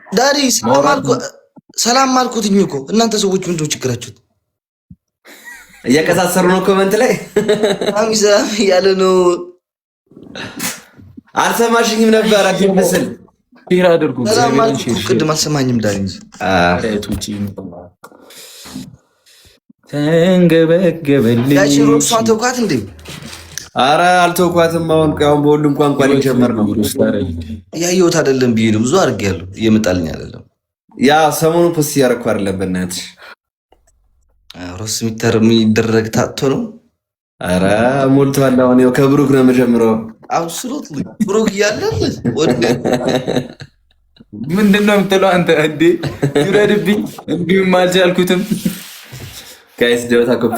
ዳዲ ሰላም አልኩትኝ እኮ እናንተ ሰዎች ምንድነው ችግራችሁት? እየቀሳሰሩ ነው ኮመንት ላይ አሚዛ ያለ ነው። አልሰማሽኝም ነበር አትመስል ሼር አድርጉ። ሰላም አልኩት ቅድም አልሰማኝም ዳዲ ተንገበገበልኝ ያቺን ሮክሷን ተውኳት እንዴ? አረ አልተውኳትም። አሁን በሁሉም ቋንቋ ሊጀመር ነው። ያየሁት አይደለም ቢሄዱ ብዙ አድርጌያለሁ። እየመጣልኝ አይደለም። ያ ሰሞኑን ፖስት እያደረኩ አይደለም። በእናትሽ ሮስ የሚደረግ ታጥቶ ነው። አረ ሞልቷል። አሁን ያው ከብሩክ ነው የምጀምረው። አብሶሉትሊ ብሩክ እያለ ምንድን ነው የምትለው አንተ? እንዴ ይውረድብኝ። እንዲሁም አልቻልኩትም። ጋይስ ደውታ ኮፒ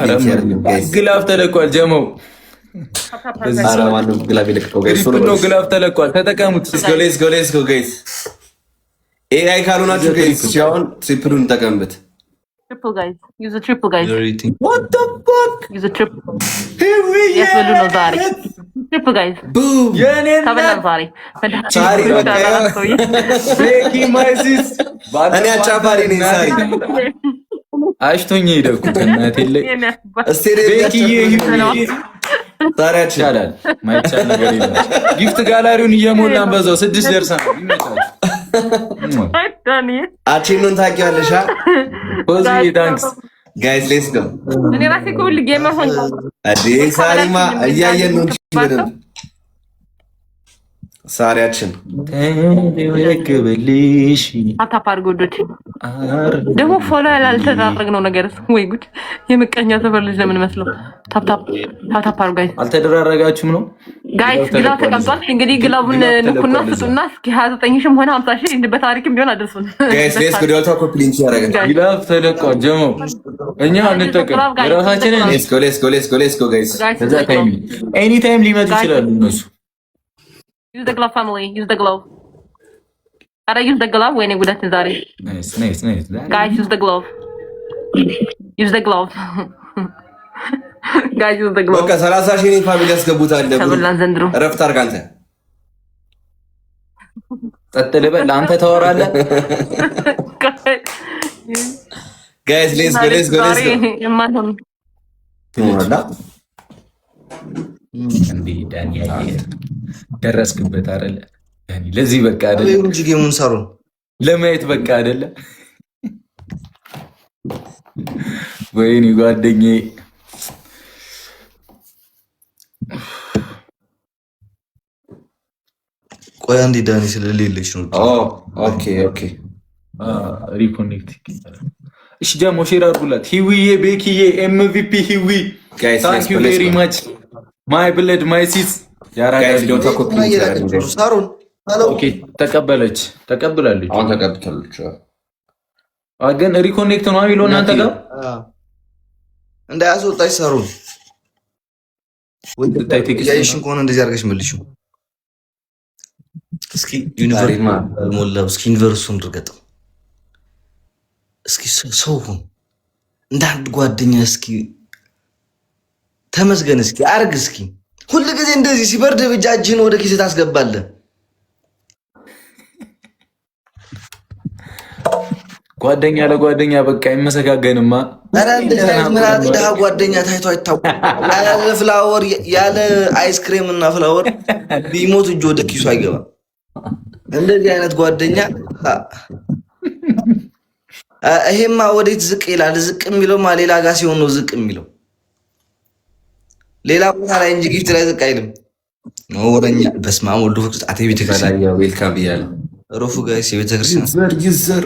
ግላፍ ተለቋል። ጀመው ግላፍ ተለቋል። ተጠቀሙት። ሌትስ ጎ ጋይስ። ኤአይ ካልሆናችሁ ጋይስ ሲሆን ትሪፕሉን ተጠቀምበት። Triple guys, use a triple guys. What the fuck? Use a triple. Here we Yes, we'll do no Zari. Triple guys. Boom. Seven on Zari. Zari, breaking my sis. እኔ አጫፋሪ ነኝ ሳሪ። አሽቶኝ ሄደኩት እናቴ ላይ ታሪያችን ይቻላል። ማይቻል ነገር የለም። ጊፍት ጋላሪውን እየሞላን በዛው 6 ደርሰናል። ይመጣል። አቺኑን ታውቂዋለሽ? ፖዚቲቭ ታንክስ ጋይስ ሌትስ ጎ። እኔ ራሴ ከሁሉ ጌመር ሆንኩ። አዲ ሳሪማ እያየን ነው እንጂ በደንብ ሳሪያችን ተንገበገበልሽ አታፓር ጉዶች ደግሞ ፎሎ ያላልተደራረግነው ነገር ወይ ጉድ! የምቀኛ ሰፈር ልጅ ለምን መስለው ታፕታፕ ጋይስ አልተደራረጋችሁም ነው ጋይስ። ግላብ ተቀምጧል። እንግዲህ ግላቡን ንኩና ስጡና እስኪ 29 ሺህም ሆነ 50 ሺህ በታሪክም ቢሆን አድርሱን ጋይስ። ሌትስ ጎ ዶታ ኮፒ ሊንክ ያደርጋል። ግላብ ተለቋል። ጀሞ እኛ እንጠቀም የራሳችንን። ሌትስ ጎ ጋይስ። ከዛ ታይም ኤኒ ታይም ሊመጡ ይችላሉ እነሱ። use the glove family, use the glove. Gotta use the glove when you go to Zari. Nice. Guys, use the glove. Use the glove. Guys, use the glove. በቃ 30 ሺህ ፋሚሊ ያስገቡታል። ተበላን ዘንድሮ ረፍት አድርግ አንተ። ጸጥ ልበል አንተ ታወራለህ። ጋይስ ሌትስ ጎ እንዴ ዳኒ ደረስክበት አይደለ? ዳኒ ለዚህ በቃ አይደለ? እንጂ ጌሙን ሰሩ ለማየት በቃ አይደለ? ወይኔ ጓደኛዬ ቆይ አንዴ ዳኒ ስለሌለች ነው። ኦኬ ሪኮኔክት። እሺ ጀሞ ሼር አድርጉላት። ሂዊዬ ቤኪዬ ኤምቪፒ ሂዊ ታንክ ዩ ቬሪ ማች ማይ ብለድ ማይ ሲስ ያራጋስ ዶታ ኮፒ ሳሩን ኦኬ ተቀበላለች። አሁን ተቀብታለች። ግን ሪኮኔክት ነው የሚለው እናንተ ጋር እንዳያስወጣች ሳሩን ያይሽን ከሆነ እንደዚህ አድርገሽ መልሽው። እስኪ ዩኒቨርሲቲ ሞላው። እስኪ ዩኒቨርሲቲውን ድርገጠው። እስኪ ሰው ሁን እንደ አንድ ጓደኛ። እስኪ ተመስገን። እስኪ አርግ። እስኪ ሁሉ ጊዜ እንደዚህ ሲበርድ እጃችህን ወደ ኪስ ታስገባለህ። ጓደኛ ለጓደኛ በቃ አይመሰጋገንማ። ኧረ እንደዚህ አይነት ምን አለ ደሃ ጓደኛ ታይቶ አይታወቅም። ያለ ፍላወር ያለ አይስክሬም እና ፍላወር ቢሞት እጅ ወደ ኪሱ አይገባም። እንደዚህ አይነት ጓደኛ ይሄማ ወዴት ዝቅ ይላል? ዝቅ የሚለውማ ሌላ ጋር ሲሆን ነው ዝቅ የሚለው። ሌላ ቦታ ላይ እንጂ ጊፍት ላይ ዝቅ አይልም። ወረኛ በስመ አብ ወልድ ወመንፈስ ቅዱስ። ቤተክርስቲያን ዌልካም ብያለሁ። ሮፉ ጋይስ የቤተክርስቲያን ይዘር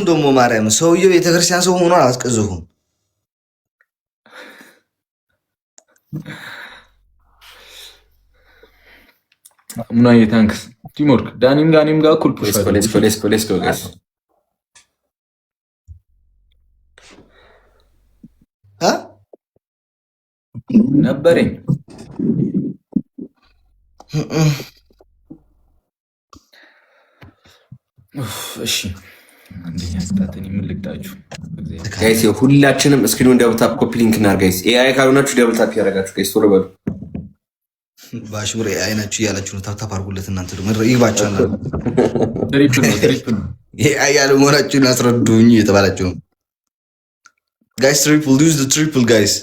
ደሞ ማርያም ሰውየው ቤተክርስቲያን ሰው ሆኖ አላስቀዝሁም። ሙናዬ ታንክስ ቲሞርክ ዳኒም ጋኒም ጋር እኩል ፑሽ ሌትስ ጎ ጋይስ። ነበረኝ እሺ አንደኛ ስታተን የምልክታችሁ ጋይስ ሁላችንም እስክሪኑን ደብል ታፕ ኮፒ ሊንክ እናድርግ ጋይስ። ኤአይ ካልሆናችሁ ደብል ታፕ ያደርጋችሁ ጋይስ ቶሎ በሉ። ባሽሙር አይናችሁ እያላችሁ ነው። ታፕታፕ አድርጉለት እናንተ ደግሞ ይግባችኋል። ትሪፕል ነው ያለ መሆናችሁን አስረዱኝ የተባላችሁ ነው። ጋይስ ትሪፕል ዩዝ ዘ ትሪፕል ጋይስ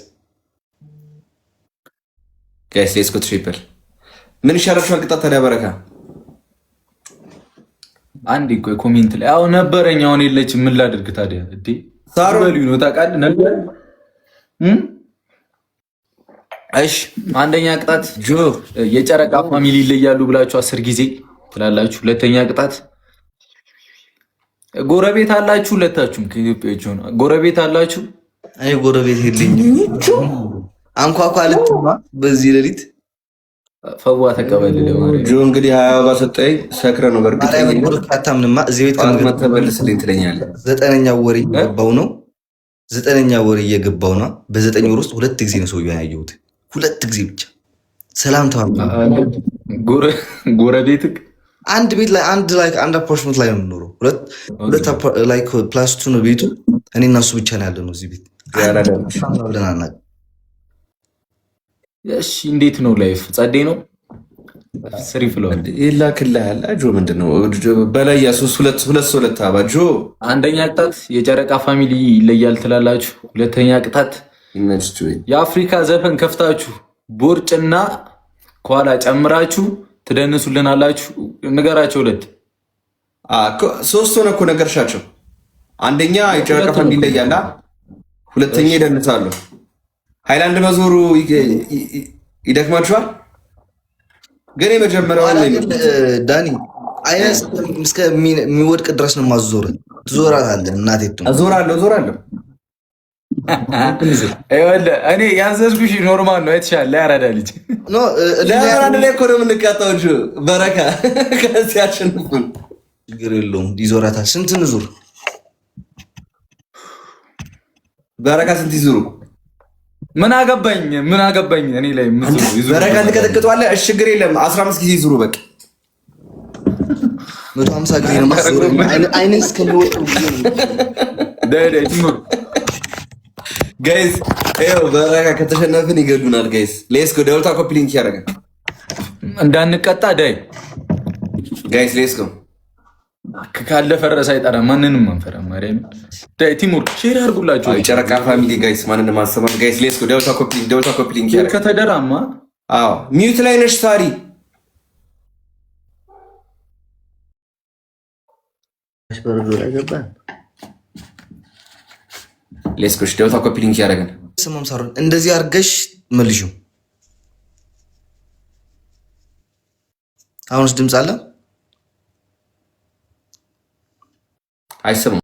ሌትስ ጎ ትሪፕል። ምን ይሻላችኋል ቅጣት ታዲያ? በረካ አንድ ኮሜንት ላይ አዎ ነበረኝ አሁን የለችም ምን ላድርግ ታዲያ? እንዴ ሳሩ በሉኝ ነው ታውቃለህ ነበር። እሺ አንደኛ ቅጣት የጨረቃ ፋሚሊ ይለያሉ ብላችሁ 10 ጊዜ ትላላችሁ። ሁለተኛ ቅጣት ጎረቤት አላችሁ፣ ሁለታችሁም ከኢትዮጵያዎች ሆነ ጎረቤት አላችሁ። እኔ ጎረቤት የለኝም። አንኳኳ ልትማ በዚህ ሌሊት ፈዋ ተቀበል ለማለት ጆ እንግዲህ 20 አበባ ሰጠኝ። ሰክረ ነው በርግጥ አታምንማ። እዚህ ቤት ተመልስልኝ ትለኛለህ። 9ኛ ወር እየገባው ነው። 9ኛ ወር እየገባው ነው። በ9 ወር ውስጥ 2 ጊዜ ነው ሰውዬውን ያየሁት። 2 ጊዜ ብቻ ሰላም ተባብለ ጎረቤት አንድ ቤት ላይ አንድ አፓርትመንት ላይ ነው የምኖረው። ሁለት ላይክ ፕላስ 2 ነው ቤቱ። እኔ እና እሱ ብቻ ነው ያለነው እዚህ ቤት ብለን አናውቅም። እሺ እንዴት ነው ላይፍ? ጸዴ ነው? ስሪ ፍሎ ይላክልሃል። ጆ ምንድነው በላይ ሁለት አባጆ። አንደኛ ቅጣት የጨረቃ ፋሚሊ ይለያል ትላላችሁ። ሁለተኛ ቅጣት የአፍሪካ ዘፈን ከፍታችሁ ቦርጭና ከኋላ ጨምራችሁ ትደንሱልናላችሁ። ንገራቸው። 3 ሆነ እኮ ነገርሻቸው። አንደኛ የጨረቃ ፋሚሊ ይለያል፣ ሁለተኛ ይደንሳሉ። ሃይላንድ መዞሩ ይደክማችኋል። ግን የመጀመሪያው ዳኒ አይነስ እስከሚወድቅ ድረስ ነው ማዞር። ትዞራታለህ። እናቴ ዞራለሁ። እኔ ያዘዝኩሽ ኖርማል ነው። የተሻለ ያራዳ ልጅ አንድ ላይ እኮ ነው የምንቃጣው። በረካ ከዚህ አሸንፉን። ችግር የለውም። ይዞራታል። ስንት ንዙር? በረካ ስንት ይዙሩ? ምን አገባኝ እኔ ላይ በረካ ትቀጠቅጠዋለህ። እሺ ችግር የለም 15 ጊዜ ዙሩ። በቃ 150 ጊዜ ነው ማስዞር። አይኔ እስከሚወጣ ጋይስ ይኸው በረካ ከተሸነፍን ይገሉናል። ጋይስ ሌትስ ጎ። ደውልታ ኮፒ ሊንክ ያደርጋል እንዳንቀጣ። ዳይ ጋይስ ሌትስ ጎ። ካለ ፈረሰ አይጠራ። ማንንም አንፈራ። ማርያም ዳይ ቲሙር ሼር አድርጉላችሁ። ጨረቃ ፋሚሊ ጋይስ ማንንም ማሰማት። ጋይስ ሌትስ ጎ። ደውልታ ኮፒ ሊንክ ያደርጋል ከተደራማ። አዎ ሚዩት ላይ ነሽ ሳሪ። ሌትስ ጎ። ደውልታ ኮፒ ሊንክ ያደርጋል። ስማም ሳሩን እንደዚህ አድርገሽ መልሹ። አሁንስ ድምፅ አለ አይሰማም።